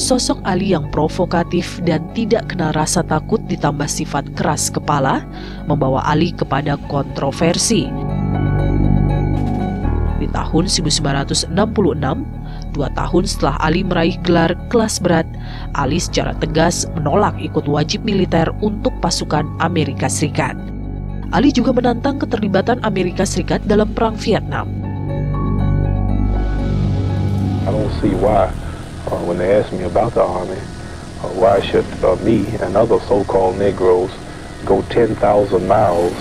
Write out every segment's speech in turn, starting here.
Sosok Ali yang provokatif dan tidak kenal rasa takut ditambah sifat keras kepala membawa Ali kepada kontroversi. Di tahun 1966, 2 tahun setelah Ali meraih gelar kelas berat, Ali secara tegas menolak ikut wajib militer untuk pasukan Amerika Serikat. Ali juga menantang keterlibatan Amerika Serikat dalam Perang Vietnam. I don't see why, when they ask me about the Army, why should me and other so-called Negroes go 10,000 miles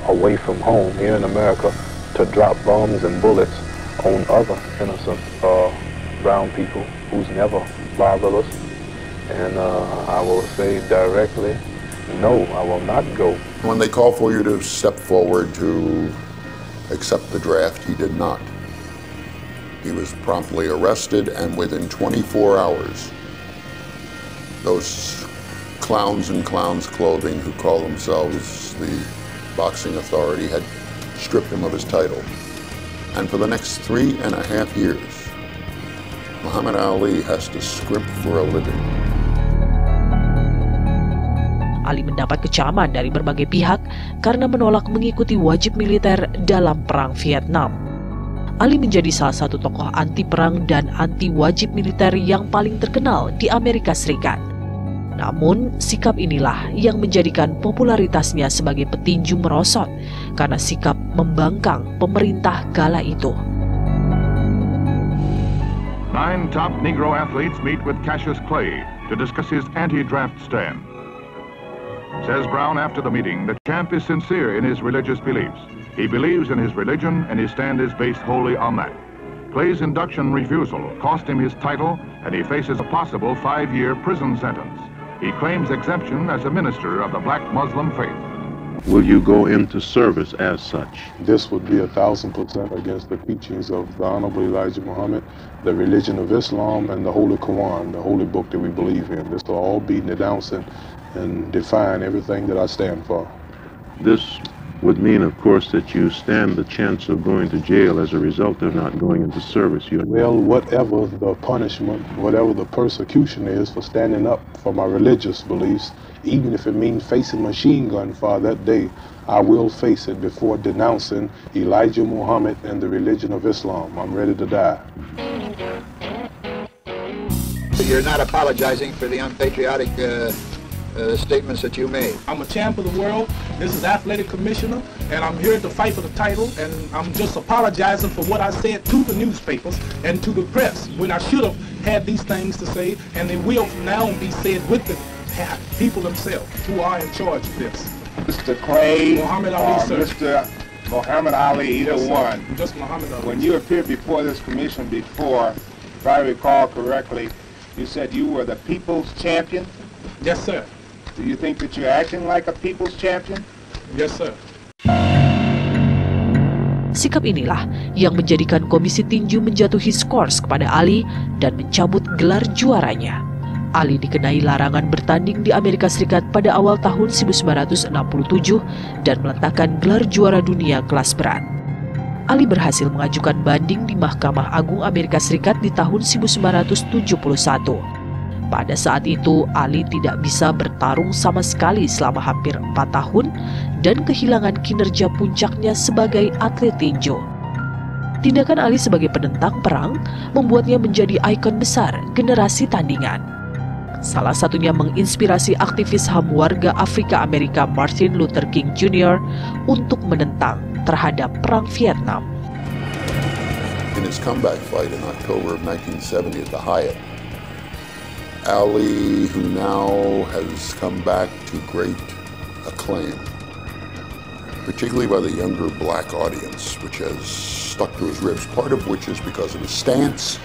away from home here in America to drop bombs and bullets on other innocent brown people who's never bothered us. And I will say directly, no, I will not go. When they call for you to step forward to accept the draft, he did not. He was promptly arrested, and within 24 hours, those clowns in clowns' clothing who call themselves the boxing authority had stripped him of his title. And for the next 3.5 years, Muhammad Ali has to scrimp for a living. Ali mendapat kecaman dari berbagai pihak karena menolak mengikuti wajib militer dalam Perang Vietnam. Ali menjadi salah satu tokoh anti perang dan anti wajib militer yang paling terkenal di Amerika Serikat. Namun, sikap inilah yang menjadikan popularitasnya sebagai petinju merosot karena sikap membangkang pemerintah kala itu. 9 top Negro athletes meet with Cassius Clay to discuss his anti-draft stand. Says Brown after the meeting, the champ is sincere in his religious beliefs. He believes in his religion and his stand is based wholly on that. Clay's induction refusal cost him his title and he faces a possible 5-year prison sentence. He claims exemption as a minister of the black Muslim faith. Will you go into service as such? This would be 1,000% against the teachings of the Honorable Elijah Muhammad, the religion of Islam, and the Holy Quran, the holy book that we believe in. This will all be denouncing and defying everything that I stand for. This would mean, of course, that you stand the chance of going to jail as a result of not going into service. Well, whatever the punishment, whatever the persecution is for standing up for my religious beliefs, even if it means facing machine gun fire that day, I will face it before denouncing Elijah Muhammad and the religion of Islam. I'm ready to die. You're not apologizing for the unpatriotic statements that you made. I'm a champ of the world. This is athletic commissioner, and I'm here to fight for the title, and I'm just apologizing for what I said to the newspapers and to the press when I should have had these things to say, and they will now be said with the people themselves who are in charge of this. Mr. Clay, Muhammad Ali, sir. Mr. Muhammad Ali, either Yes, one. Just Muhammad Ali. When you appeared before this commission before, if I recall correctly, you said you were the people's champion? Yes, sir. Do you think that you're acting like a people's champion? Yes, sir. Sikap inilah yang menjadikan Komisi Tinju menjatuhi skors kepada Ali dan mencabut gelar juaranya. Ali dikenai larangan bertanding di Amerika Serikat pada awal tahun 1967 dan meletakkan gelar juara dunia kelas berat. Ali berhasil mengajukan banding di Mahkamah Agung Amerika Serikat di tahun 1971. Pada saat itu, Ali tidak bisa bertarung sama sekali selama hampir 4 tahun dan kehilangan kinerja puncaknya sebagai atlet tinju. Tindakan Ali sebagai penentang perang membuatnya menjadi ikon besar generasi tandingan. Salah satunya menginspirasi aktivis HAM warga Afrika Amerika Martin Luther King Jr. untuk menentang terhadap Perang Vietnam. In his comeback fight in October of 1970 at the Hyatt, Ali, who now has come back to great acclaim, particularly by the younger black audience, which has stuck to his ribs, part of which is because of his stance,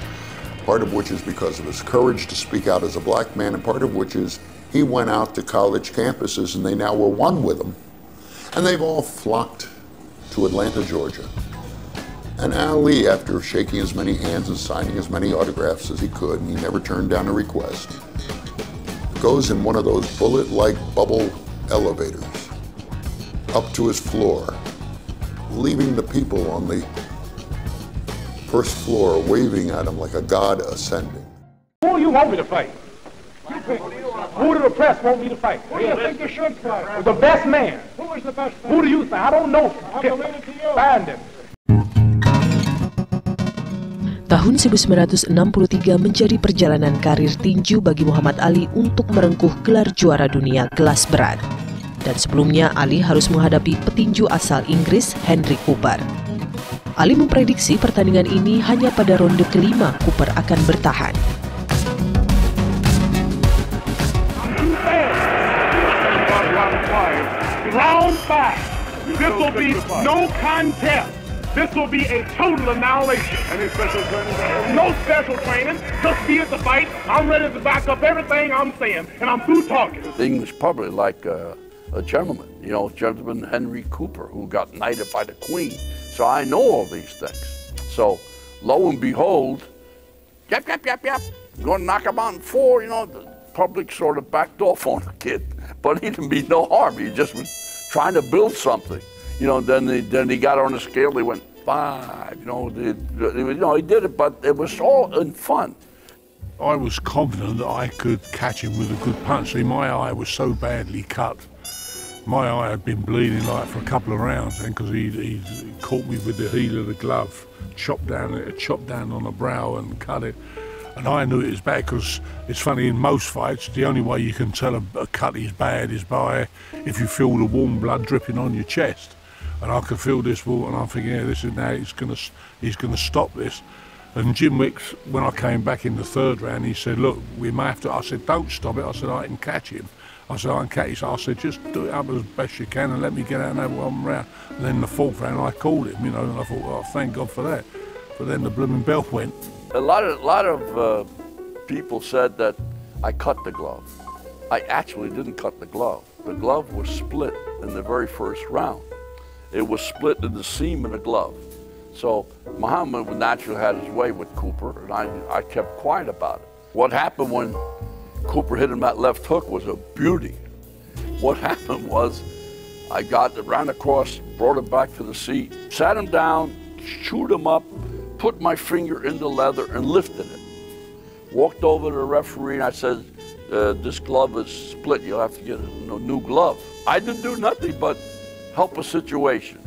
part of which is because of his courage to speak out as a black man, and part of which is he went out to college campuses and they now were one with him, and they've all flocked to Atlanta, Georgia. And Ali, after shaking as many hands and signing as many autographs as he could, and he never turned down a request, goes in one of those bullet-like bubble elevators up to his floor, leaving the people on the first floor waving at him like a god ascending. Who do you want me to fight? Who do the press want me to fight? Who do you think you should fight? The best man. Who is the best man? Who do you think? I don't know. I'm gonna leave it to you. Find him. Tahun 1963 menjadi perjalanan karir tinju bagi Muhammad Ali untuk merengkuh gelar juara dunia kelas berat. Dan sebelumnya Ali harus menghadapi petinju asal Inggris Henry Cooper. Ali memprediksi pertandingan ini hanya pada ronde kelima Cooper akan bertahan. Round 5. This will be no contest. This will be a total annihilation. Any special training? No special training. Just be at the fight. I'm ready to back up everything I'm saying, and I'm through talking. The English public like a gentleman, gentleman Henry Cooper, who got knighted by the Queen. So I know all these things. So lo and behold, yep, going to knock him out in 4. The public sort of backed off on the kid, but he didn't mean no harm. He just was trying to build something. Then he got on the scale. He went 5. He did it, but it was all in fun. I was confident that I could catch him with a good punch. See, my eye was so badly cut. My eye had been bleeding for a couple of rounds, then, because he caught me with the heel of the glove, chopped down on the brow and cut it. And I knew it was bad because it's funny, in most fights, the only way you can tell a cut is bad is by if you feel the warm blood dripping on your chest. And I could feel this water, and I'm thinking, yeah, this is now, he's gonna stop this. And Jim Wicks, when I came back in the 3rd round, he said, look, we may have to. I said, don't stop it. I said, I can catch him. I said, I can catch him. I said, just do it up as best you can and let me get out and have 1 round. And then the 4th round, I called him, and I thought, oh, thank God for that. But then the blooming bell went. A lot of people said that I cut the glove. I actually didn't cut the glove. The glove was split in the very first round. It was split in the seam of the glove. So Muhammad naturally had his way with Cooper, and I kept quiet about it. What happened when Cooper hit him that left hook was a beauty. What happened was I ran across, brought him back to the seat, sat him down, chewed him up, put my finger in the leather and lifted it. Walked over to the referee and I said, this glove is split, you'll have to get a new glove. I didn't do nothing but help a situation.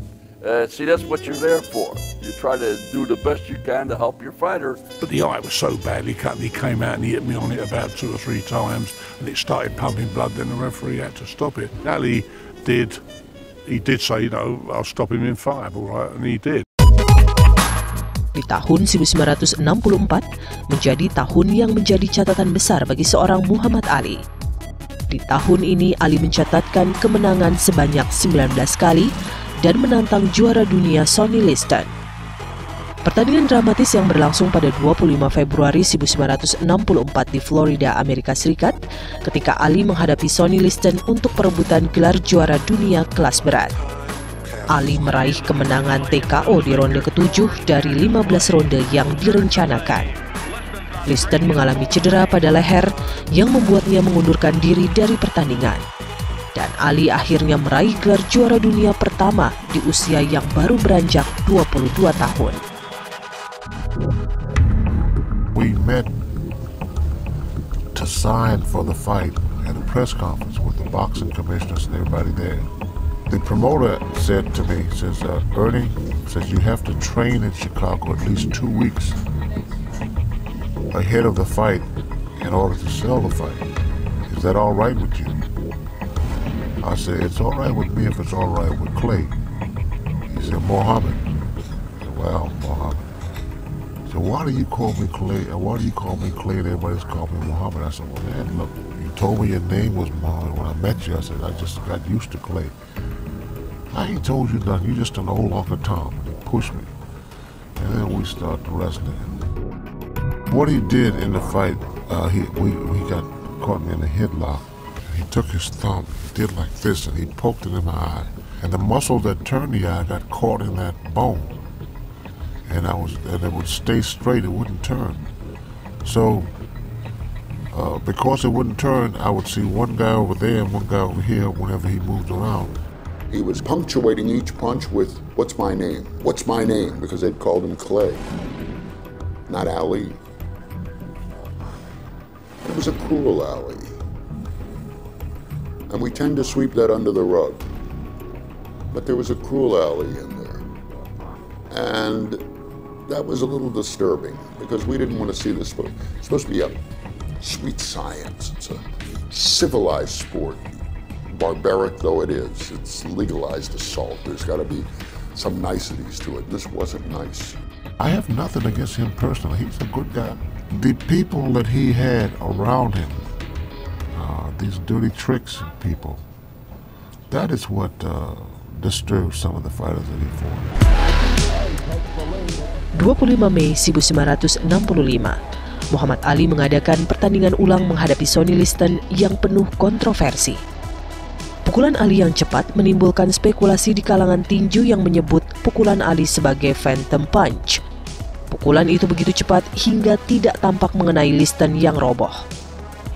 See, that's what you're there for. You try to do the best you can to help your fighter. But the eye was so badly cut, and he came out and he hit me on it about 2 or 3 times, and it started pumping blood, then the referee had to stop it. Ali did say, I'll stop him in 5, all right, and he did. Di tahun 1964 menjadi tahun yang menjadi catatan besar bagi seorang Muhammad Ali. Di tahun ini Ali mencatatkan kemenangan sebanyak 19 kali dan menantang juara dunia Sonny Liston. Pertandingan dramatis yang berlangsung pada 25 Februari 1964 di Florida, Amerika Serikat, ketika Ali menghadapi Sonny Liston untuk perebutan gelar juara dunia kelas berat. Ali meraih kemenangan TKO di ronde ke-7 dari 15 ronde yang direncanakan. Liston mengalami cedera pada leher yang membuatnya mengundurkan diri dari pertandingan. Dan Ali akhirnya meraih gelar juara dunia pertama di usia yang baru beranjak 22 tahun. We met to sign for the fight at a press conference with the boxing commissioners and everybody there. The promoter said to me, says, Ernie, says you have to train in Chicago at least 2 weeks ahead of the fight in order to sell the fight. Is that all right with you? I said, it's all right with me if it's all right with Clay. He said, Muhammad. I said, well, Muhammad. So why do you call me Clay? And why do you call me Clay and everybody's calling me Muhammad? I said, well, man, look, you told me your name was Muhammad. When I met you, I said, I just got used to Clay. I ain't told you nothing. You just an old Uncle Tom. And he pushed me. And then we started wrestling. What he did in the fight, he got caught me in a headlock. And he took his thumb, did like this, and he poked it in my eye. And the muscle that turned the eye got caught in that bone. And it would stay straight, it wouldn't turn. So, because it wouldn't turn, I would see one guy over there and one guy over here whenever he moved around. He was punctuating each punch with, what's my name? What's my name? Because they'd called him Clay, not Ali. was a cruel alley. And we tend to sweep that under the rug. But there was a cruel alley in there. And that was a little disturbing because we didn't want to see this. It's supposed to be a sweet science. It's a civilized sport. Barbaric though it is, it's legalized assault. There's got to be some niceties to it. This wasn't nice. I have nothing against him personally. He's a good guy. The people that he had around him, these dirty tricks people, that is what disturbed some of the fighters that he fought. 25 Mei 1965, Muhammad Ali mengadakan pertandingan ulang menghadapi Sonny Liston yang penuh kontroversi. Pukulan Ali yang cepat menimbulkan spekulasi di kalangan tinju yang menyebut pukulan Ali sebagai phantom punch. Pukulan itu begitu cepat hingga tidak tampak mengenai Liston yang roboh.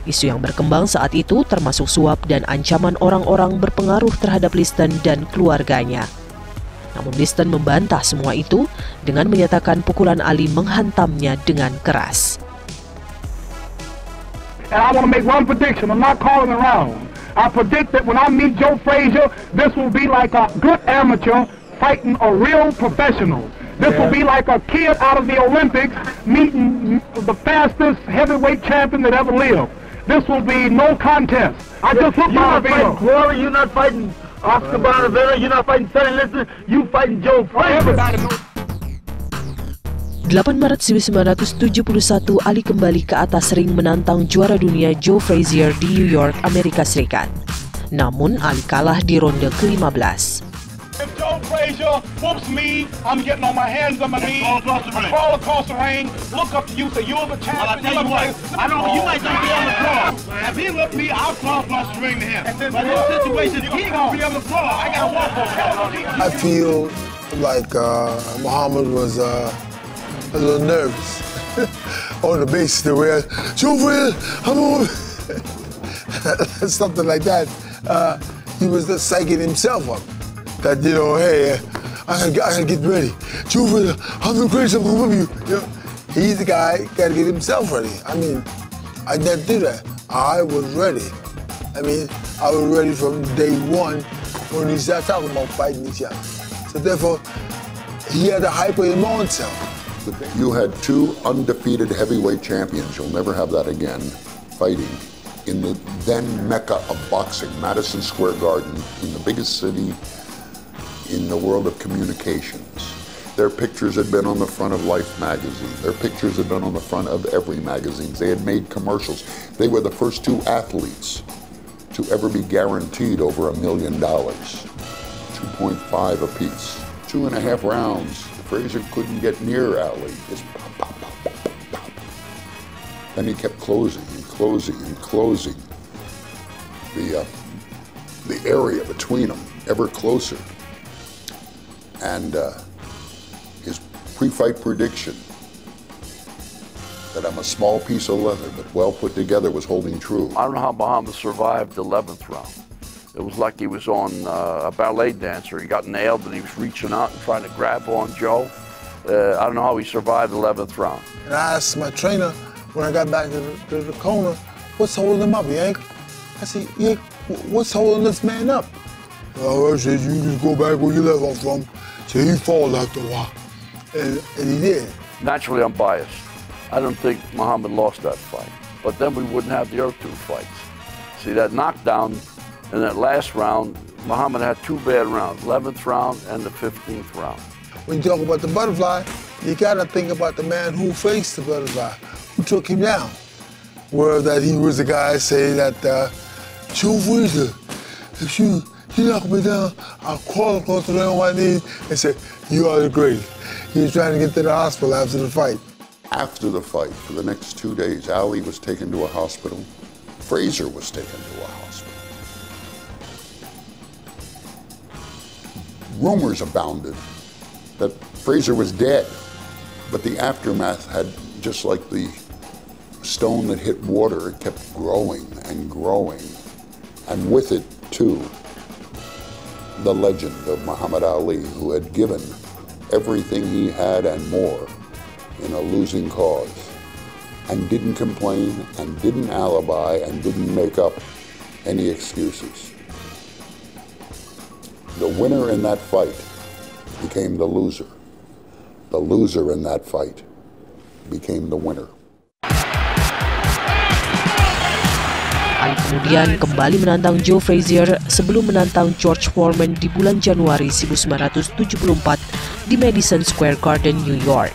Isu yang berkembang saat itu termasuk suap dan ancaman orang-orang berpengaruh terhadap Liston dan keluarganya. Namun Liston membantah semua itu dengan menyatakan pukulan Ali menghantamnya dengan keras. And I want to make one prediction. I'm not calling around. I predict that when I meet Joe Frazier, this will be like a good amateur fighting a real professional. This will be like a kid out of the Olympics meeting the fastest heavyweight champion that ever lived. This will be no contest. I just look You're not fighting Glory, you're not fighting Oscar Bonavera, you're not fighting Sonny Liston, you fighting Joe Frazier. 8 Maret 1971, Ali kembali ke atas ring menantang juara dunia Joe Frazier di New York, Amerika Serikat. Namun, Ali kalah di ronde ke-15. If Joe Frazier whoops me, I'm getting on my hands and my knees, crawl across the ring, look up to you, say you're the champion. Well, I tell you what, I don't know, you might not be on the floor. If he whipped me, I'll crawl across the ring to him. But in this situation, he ain't gonna be on the floor. I gotta walk over him. I feel like Muhammad was a little nervous on the basis that we're Joe Frazier, I'm on. Something like that. He was just psyching himself up. That, you know, hey, I gotta get ready. Joe Frazier, I'm the greatest, I'm gonna whip you. You know, he's the guy, gotta get himself ready. I mean, I didn't do that. I was ready. I mean, I was ready from day one when he started talking about fighting each other. So therefore, he had to hyper him on himself. You had two undefeated heavyweight champions, you'll never have that again, fighting in the then mecca of boxing, Madison Square Garden, in the biggest city in the world of communications. Their pictures had been on the front of Life magazine. Their pictures had been on the front of every magazine. They had made commercials. They were the first two athletes to ever be guaranteed over $1 million. 2.5 apiece. 2.5 rounds. Frazier couldn't get near Ali. Just pop, pop, pop, pop, pop, pop. Then he kept closing and closing and closing the area between them ever closer. And his pre-fight prediction that I'm a small piece of leather but well put together was holding true. I don't know how Muhammad survived the 11th round. It was like he was on a ballet dancer. He got nailed and he was reaching out and trying to grab on Joe. I don't know how he survived the 11th round. And I asked my trainer when I got back to the corner, what's holding him up, Yank? I said, Yank, what's holding this man up? I said, you just go back where you left off from. So he fall after a while. And he did. Naturally, I'm biased. I don't think Muhammad lost that fight. But then we wouldn't have the other two fights. See, that knockdown in that last round, Muhammad had two bad rounds, 11th round and the 15th round. When you talk about the butterfly, you gotta think about the man who faced the butterfly, who took him down. Where that he was the guy saying that, Joe Frazier, if you knock me down, I'll crawl across the ring on my knees and say, you are the greatest. He was trying to get to the hospital after the fight. After the fight, for the next 2 days, Ali was taken to a hospital. Frazier was taken to a hospital. Rumors abounded that Frazier was dead, but the aftermath had, just like the stone that hit water, it kept growing and growing. And with it, too, the legend of Muhammad Ali, who had given everything he had and more in a losing cause. and didn't complain and didn't alibi and didn't make up any excuses. The winner in that fight became the loser. The loser in that fight became the winner. Ali kemudian kembali menantang Joe Frazier sebelum menantang George Foreman di bulan Januari 1974 di Madison Square Garden, New York.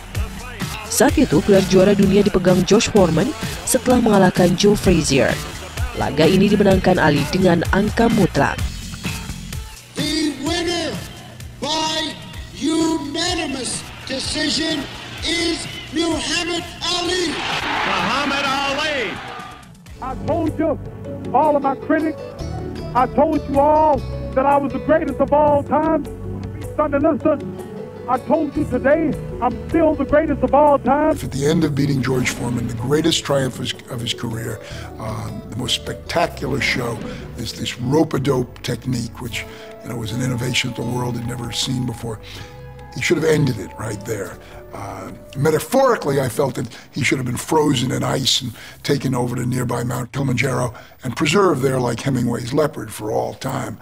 Saat itu gelar juara dunia dipegang George Foreman setelah mengalahkan Joe Frazier. Laga ini dimenangkan Ali dengan angka mutlak. The winner by unanimous decision is Muhammad Ali. Muhammad Ali. I told you, all of my critics, I told you all that I was the greatest of all time. Sunday Liston, I told you today, I'm still the greatest of all time. At the end of beating George Foreman, the greatest triumph of his career, the most spectacular show is this rope-a-dope technique, which was an innovation that the world had never seen before. He should have ended it right there. Metaphorically, I felt that he should have been frozen in ice and taken over to nearby Mount Kilimanjaro and preserved there like Hemingway's leopard for all time.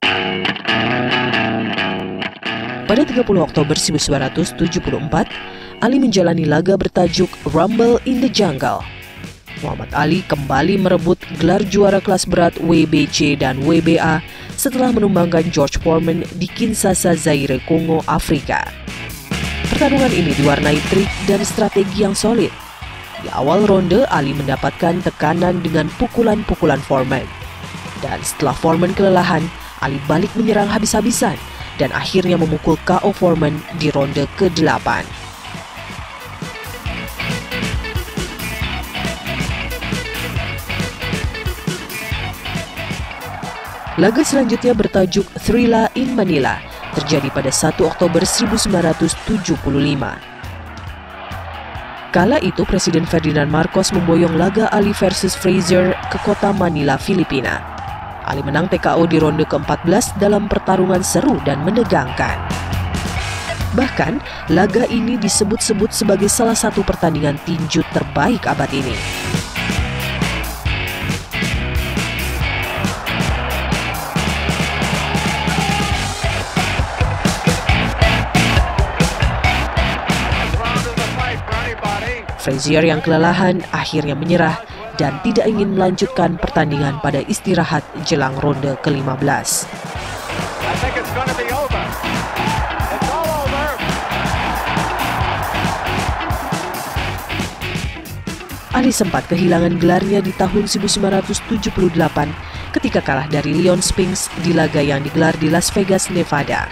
Pada 30 Oktober 1974, Ali menjalani laga bertajuk Rumble in the Jungle. Muhammad Ali kembali merebut gelar juara kelas berat WBC dan WBA setelah menumbangkan George Foreman di Kinshasa, Zaire, Kongo, Afrika. Pertarungan ini diwarnai trik dan strategi yang solid. Di awal ronde, Ali mendapatkan tekanan dengan pukulan-pukulan Foreman. Dan setelah Foreman kelelahan, Ali balik menyerang habis-habisan dan akhirnya memukul KO Foreman di ronde ke-8. Laga selanjutnya bertajuk Thrilla in Manila, terjadi pada 1 Oktober 1975. Kala itu Presiden Ferdinand Marcos memboyong laga Ali versus Frazier ke kota Manila, Filipina. Ali menang TKO di ronde ke-14 dalam pertarungan seru dan menegangkan. Bahkan, laga ini disebut-sebut sebagai salah satu pertandingan tinju terbaik abad ini. Frazier yang kelelahan akhirnya menyerah dan tidak ingin melanjutkan pertandingan pada istirahat jelang ronde ke-15. Ali sempat kehilangan gelarnya di tahun 1978 ketika kalah dari Leon Spinks di laga yang digelar di Las Vegas, Nevada.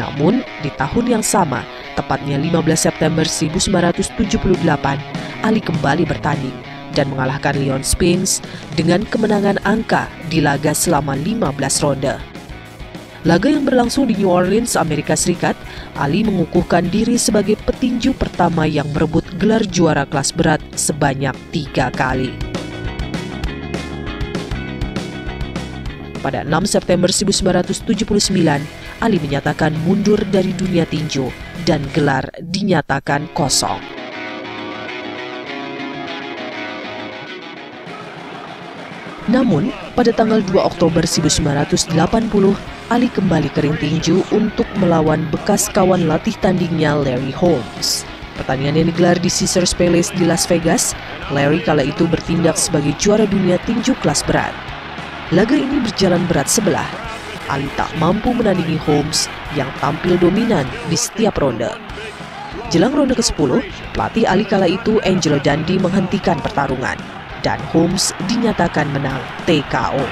Namun, di tahun yang sama, tepatnya 15 September 1978, Ali kembali bertanding dan mengalahkan Leon Spinks dengan kemenangan angka di laga selama 15 ronde. Laga yang berlangsung di New Orleans, Amerika Serikat, Ali mengukuhkan diri sebagai petinju pertama yang merebut gelar juara kelas berat sebanyak 3 kali. Pada 6 September 1979, Ali menyatakan mundur dari dunia tinju dan gelar dinyatakan kosong. Namun, pada tanggal 2 Oktober 1980, Ali kembali ke ring tinju untuk melawan bekas kawan latih tandingnya Larry Holmes. Pertandingan yang digelar di Caesars Palace di Las Vegas, Larry kala itu bertindak sebagai juara dunia tinju kelas berat. Laga ini berjalan berat sebelah. Ali tak mampu menandingi Holmes yang tampil dominan di setiap ronde. Jelang ronde ke-10, pelatih Ali kala itu Angelo Dundee menghentikan pertarungan dan Holmes dinyatakan menang TKO.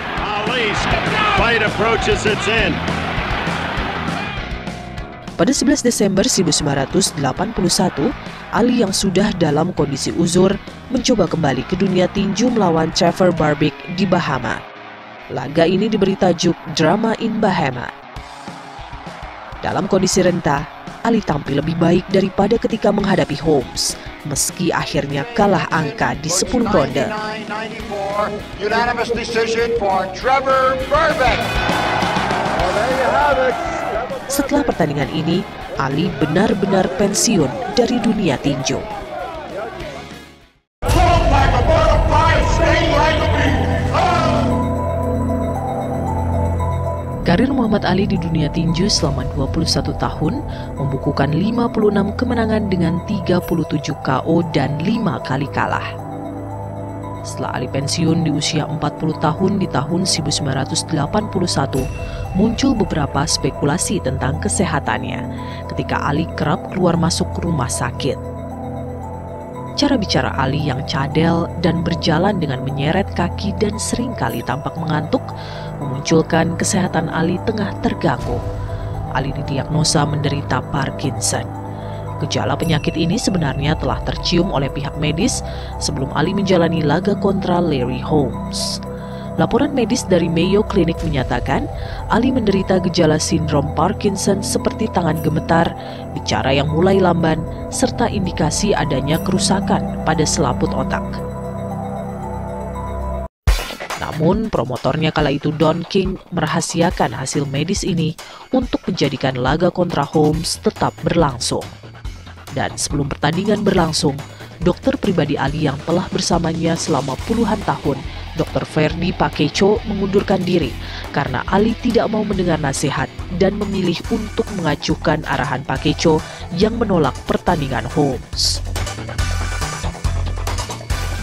Pada 11 Desember 1981, Ali yang sudah dalam kondisi uzur mencoba kembali ke dunia tinju melawan Trevor Berbick di Bahama. Laga ini diberi tajuk Drama in Bahama. Dalam kondisi renta, Ali tampil lebih baik daripada ketika menghadapi Holmes. meski akhirnya kalah angka di 10 ronde. Unanimous decision for Trevor Berbick. Well, there you have it. Setelah pertandingan ini, Ali benar-benar pensiun dari dunia tinju. Karir Muhammad Ali di dunia tinju selama 21 tahun membukukan 56 kemenangan dengan 37 KO dan 5 kali kalah. Setelah Ali pensiun di usia 40 tahun di tahun 1981, muncul beberapa spekulasi tentang kesehatannya ketika Ali kerap keluar masuk rumah sakit. Cara bicara Ali yang cadel dan berjalan dengan menyeret kaki dan seringkali tampak mengantuk memunculkan kesehatan Ali tengah terganggu. Ali didiagnosa menderita Parkinson. Gejala penyakit ini sebenarnya telah tercium oleh pihak medis sebelum Ali menjalani laga kontra Larry Holmes. Laporan medis dari Mayo Clinic menyatakan Ali menderita gejala sindrom Parkinson seperti tangan gemetar, bicara yang mulai lamban, serta indikasi adanya kerusakan pada selaput otak. Namun, promotornya kala itu Don King merahasiakan hasil medis ini untuk menjadikan laga kontra Holmes tetap berlangsung. Dan sebelum pertandingan berlangsung, dokter pribadi Ali yang telah bersamanya selama puluhan tahun, Dr. Ferdi Pacheco, mengundurkan diri karena Ali tidak mau mendengar nasihat dan memilih untuk mengacuhkan arahan Pacheco yang menolak pertandingan Holmes.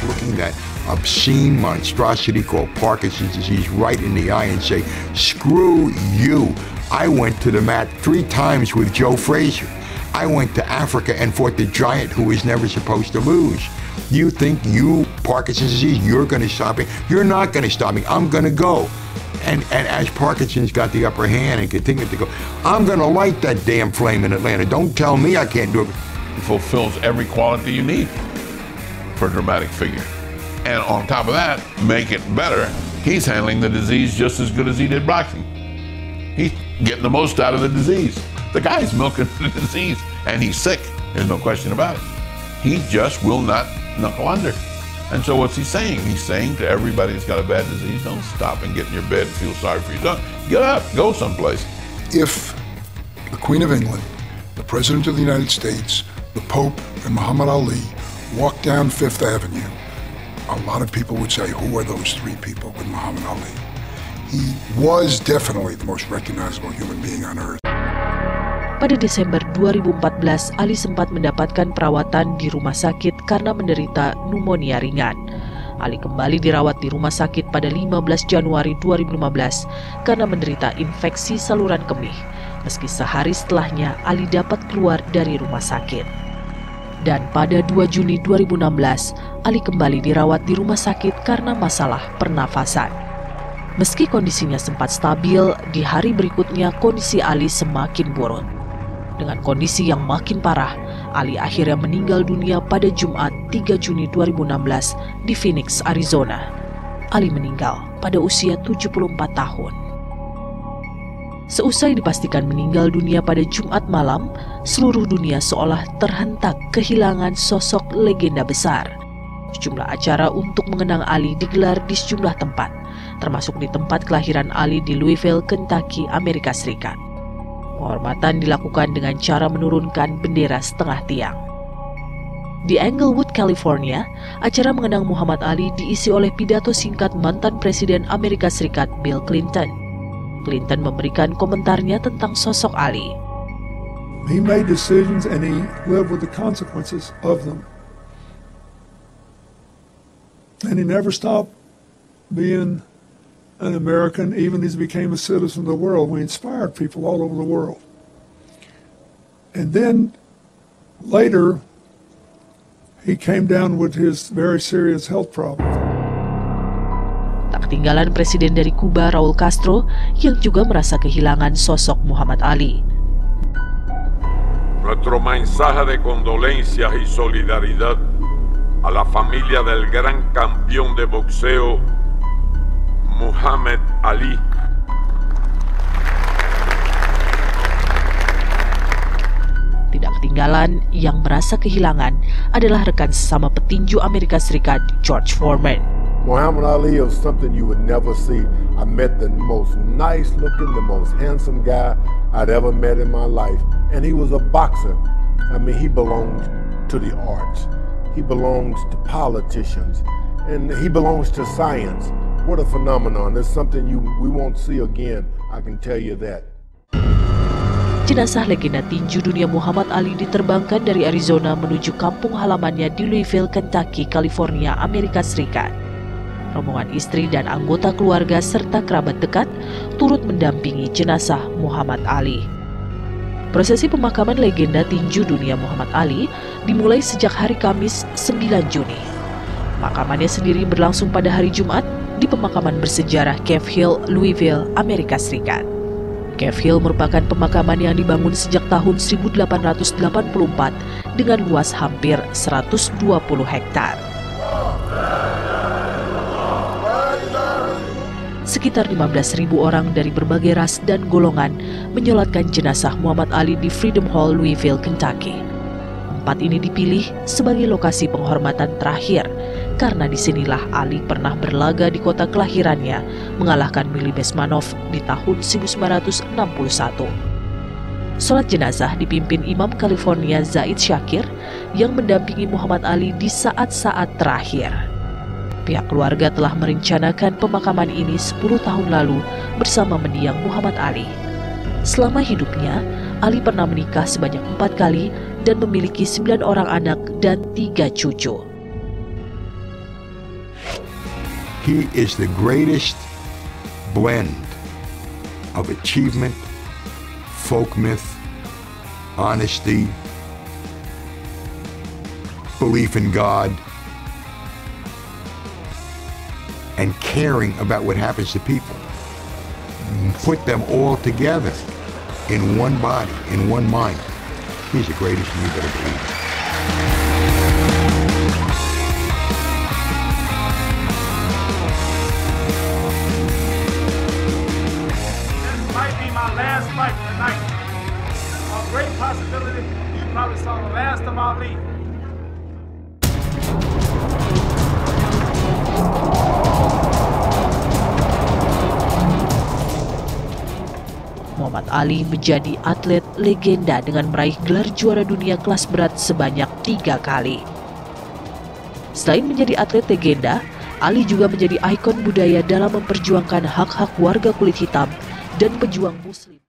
Looking at obscene monstrosity called Parkinson's disease right in the eye and say, screw you. I went to the mat 3 times with Joe Frazier. I went to Africa and fought the giant who was never supposed to lose. You think Parkinson's disease, you're going to stop me? You're not going to stop me. I'm going to go. And as Parkinson's got the upper hand and continued to go, I'm going to light that damn flame in Atlanta. Don't tell me I can't do it. It fulfills every quality you need for a dramatic figure. And on top of that, make it better, he's handling the disease just as good as he did boxing. He's getting the most out of the disease. The guy's milking the disease, and he's sick. There's no question about it. He just will not knuckle under. And so what's he saying? He's saying to everybody who's got a bad disease, don't stop and get in your bed and feel sorry for yourself. Get up, go someplace. If the Queen of England, the President of the United States, the Pope, and Muhammad Ali walked down Fifth Avenue, a lot of people would say, who are those 3 people with Muhammad Ali? He was definitely the most recognizable human being on earth. Pada Desember 2014, Ali sempat mendapatkan perawatan di rumah sakit karena menderita pneumonia ringan. Ali kembali dirawat di rumah sakit pada 15 Januari 2015 karena menderita infeksi saluran kemih. Meski sehari setelahnya, Ali dapat keluar dari rumah sakit. Dan pada 2 Juni 2016, Ali kembali dirawat di rumah sakit karena masalah pernafasan. Meski kondisinya sempat stabil, di hari berikutnya kondisi Ali semakin buruk. Dengan kondisi yang makin parah, Ali akhirnya meninggal dunia pada Jumat 3 Juni 2016 di Phoenix, Arizona. Ali meninggal pada usia 74 tahun. Seusai dipastikan meninggal dunia pada Jumat malam, seluruh dunia seolah terhentak kehilangan sosok legenda besar. Sejumlah acara untuk mengenang Ali digelar di sejumlah tempat, termasuk di tempat kelahiran Ali di Louisville, Kentucky, Amerika Serikat. Penghormatan dilakukan dengan cara menurunkan bendera setengah tiang. Di Englewood, California, acara mengenang Muhammad Ali diisi oleh pidato singkat mantan Presiden Amerika Serikat Bill Clinton. Clinton memberikan komentarnya tentang sosok Ali. He made decisions and he lived with the consequences of them. And he never stopped being an American, even as he became a citizen of the world. We inspired people all over the world. And then later, he came down with his very serious health problem. Tak ketinggalan Presiden dari Kuba, Raul Castro, yang juga merasa kehilangan sosok Muhammad Ali. Nuestro mensaje de condolencias y solidaridad a la familia del gran campeón de boxeo Muhammad Ali. Tidak ketinggalan ketinggalan yang merasa kehilangan adalah rekan sesama petinju Amerika Serikat George Foreman. Muhammad Ali is something you would never see. I met the most nice looking, the most handsome guy I'd ever met in my life. And he was a boxer. I mean, he belonged to the arts. He belongs to politicians. And he belongs to science. What a phenomenon. It's something we won't see again, I can tell you that. Jenazah legenda tinju dunia Muhammad Ali diterbangkan dari Arizona menuju kampung halamannya di Louisville, Kentucky, California, Amerika Serikat. Rombongan istri dan anggota keluarga serta kerabat dekat turut mendampingi jenazah Muhammad Ali. Prosesi pemakaman legenda tinju dunia Muhammad Ali dimulai sejak hari Kamis 9 Juni. Pemakamannya sendiri berlangsung pada hari Jumat di pemakaman bersejarah Cave Hill, Louisville, Amerika Serikat. Cave Hill merupakan pemakaman yang dibangun sejak tahun 1884 dengan luas hampir 120 hektar. Sekitar 15.000 orang dari berbagai ras dan golongan menyolatkan jenazah Muhammad Ali di Freedom Hall, Louisville, Kentucky. Tempat ini dipilih sebagai lokasi penghormatan terakhir karena disinilah Ali pernah berlaga di kota kelahirannya mengalahkan Mili Besmanov di tahun 1961. Sholat jenazah dipimpin Imam California Zaid Shakir yang mendampingi Muhammad Ali di saat-saat terakhir. Pihak keluarga telah merencanakan pemakaman ini 10 tahun lalu bersama mendiang Muhammad Ali. Selama hidupnya, Ali pernah menikah sebanyak 4 kali dan memiliki 9 orang anak dan 3 cucu. He is the greatest blend of achievement, folk myth, honesty, belief in God, and caring about what happens to people. Put them all together in one body, in one mind. He's the greatest thing you've ever believed. This might be my last fight tonight. A great possibility you probably saw the last of Ali. Muhammad Ali menjadi atlet legenda dengan meraih gelar juara dunia kelas berat sebanyak 3 kali. Selain menjadi atlet legenda, Ali juga menjadi ikon budaya dalam memperjuangkan hak-hak warga kulit hitam dan pejuang muslim.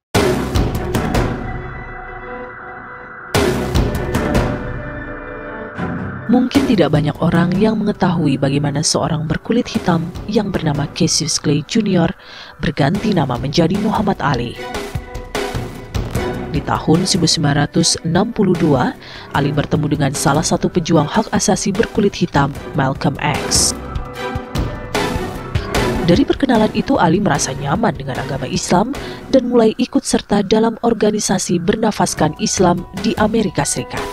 Mungkin tidak banyak orang yang mengetahui bagaimana seorang berkulit hitam yang bernama Cassius Clay Jr. berganti nama menjadi Muhammad Ali. Di tahun 1962, Ali bertemu dengan salah satu pejuang hak asasi berkulit hitam, Malcolm X. Dari perkenalan itu, Ali merasa nyaman dengan agama Islam dan mulai ikut serta dalam organisasi bernafaskan Islam di Amerika Serikat.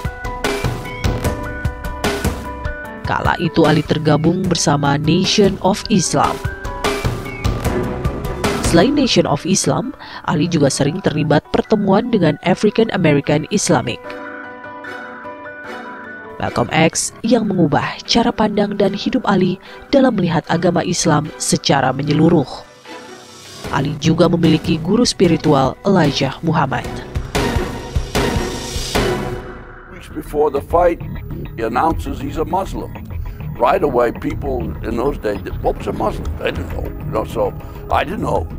Kala itu Ali tergabung bersama Nation of Islam. Selain Nation of Islam, Ali juga sering terlibat pertemuan dengan African American Islamic. Malcolm X yang mengubah cara pandang dan hidup Ali dalam melihat agama Islam secara menyeluruh. Ali juga memiliki guru spiritual Elijah Muhammad. Weeks before the fight, he announces he's a Muslim. Right away, people in those days, what was a Muslim? They didn't know. So I didn't know.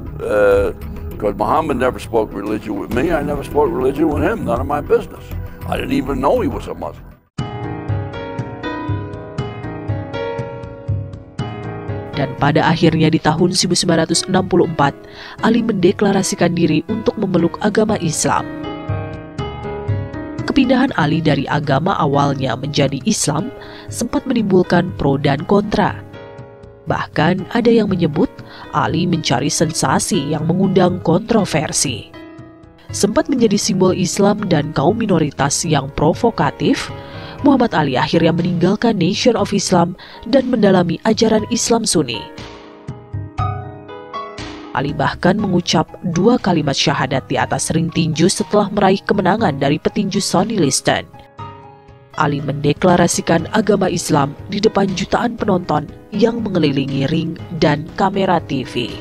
Because Muhammad never spoke religion with me, I never spoke religion with him, none of my business. I didn't even know he was a Muslim. Dan pada akhirnya di tahun 1964, Ali mendeklarasikan diri untuk memeluk agama Islam. Kepindahan Ali dari agama awalnya menjadi Islam sempat menimbulkan pro dan kontra. Bahkan ada yang menyebut Ali mencari sensasi yang mengundang kontroversi. Sempat menjadi simbol Islam dan kaum minoritas yang provokatif, Muhammad Ali akhirnya meninggalkan Nation of Islam dan mendalami ajaran Islam Sunni. Ali bahkan mengucap 2 kalimat syahadat di atas ring tinju setelah meraih kemenangan dari petinju Sonny Liston. Ali mendeklarasikan agama Islam di depan jutaan penonton yang mengelilingi ring dan kamera TV.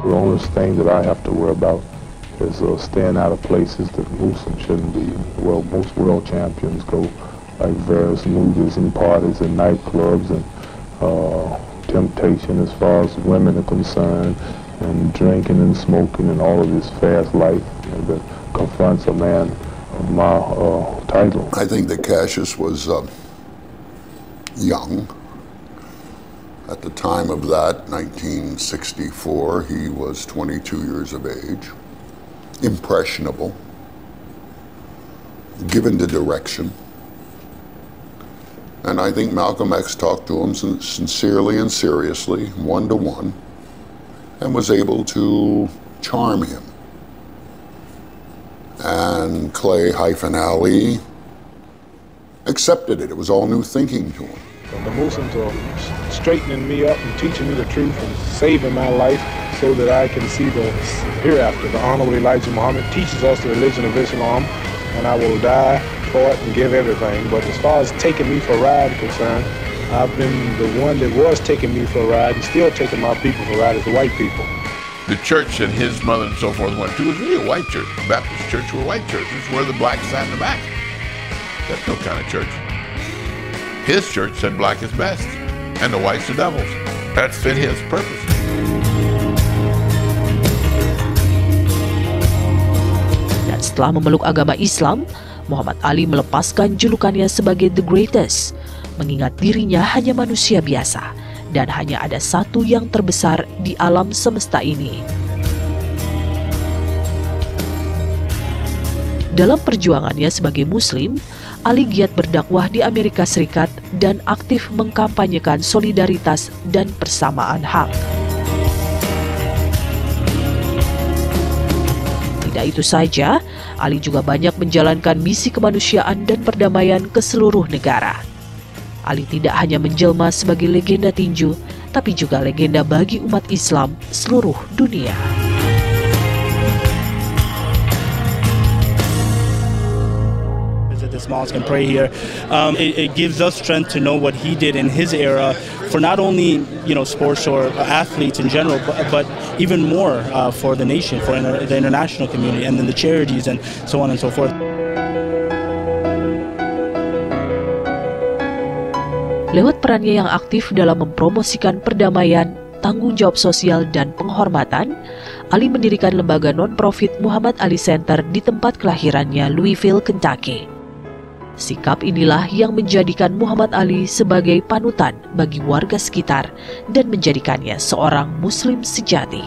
The only thing that I have to worry about is staying out of places that Muslims shouldn't be. Well, most world champions go, like various movies and parties and nightclubs, and temptation as far as women are concerned, and drinking and smoking and all of this fast life that confronts a man of my title. I think that Cassius was young. At the time of that, 1964, he was 22 years of age, impressionable, given the direction. And I think Malcolm X talked to him sincerely and seriously, one-to-one, and was able to charm him. And Clay-Ali accepted it. It was all new thinking to him. The Muslims are straightening me up and teaching me the truth and saving my life so that I can see the hereafter. The Honorable Elijah Muhammad teaches us the religion of Islam, and I will die for it and give everything. But as far as taking me for a ride is concerned, I've been the one that was taking me for a ride and still taking my people for a ride is the white people. The church that his mother and so forth went to was really a white church. The Baptist church were white churches where the blacks sat in the back. That's no kind of church. His church said black is best, and the whites are devils. That fit his purpose. Dan setelah memeluk agama Islam, Muhammad Ali melepaskan julukannya sebagai The Greatest, mengingat dirinya hanya manusia biasa dan hanya ada satu yang terbesar di alam semesta ini. Dalam perjuangannya sebagai Muslim, Ali giat berdakwah di Amerika Serikat dan aktif mengkampanyekan solidaritas dan persamaan hak. Tidak itu saja, Ali juga banyak menjalankan misi kemanusiaan dan perdamaian ke seluruh negara. Ali tidak hanya menjelma sebagai legenda tinju, tapi juga legenda bagi umat Islam seluruh dunia. This mosque and pray here. It gives us strength to know what he did in his era for not only sports or athletes in general, but even more for the nation, for the international community, and then the charities and so on and so forth. Lewat perannya yang aktif dalam mempromosikan perdamaian, tanggung jawab sosial, dan penghormatan, Ali mendirikan lembaga non-profit Muhammad Ali Center di tempat kelahirannya, Louisville, Kentucky. Sikap inilah yang menjadikan Muhammad Ali sebagai panutan bagi warga sekitar dan menjadikannya seorang Muslim sejati.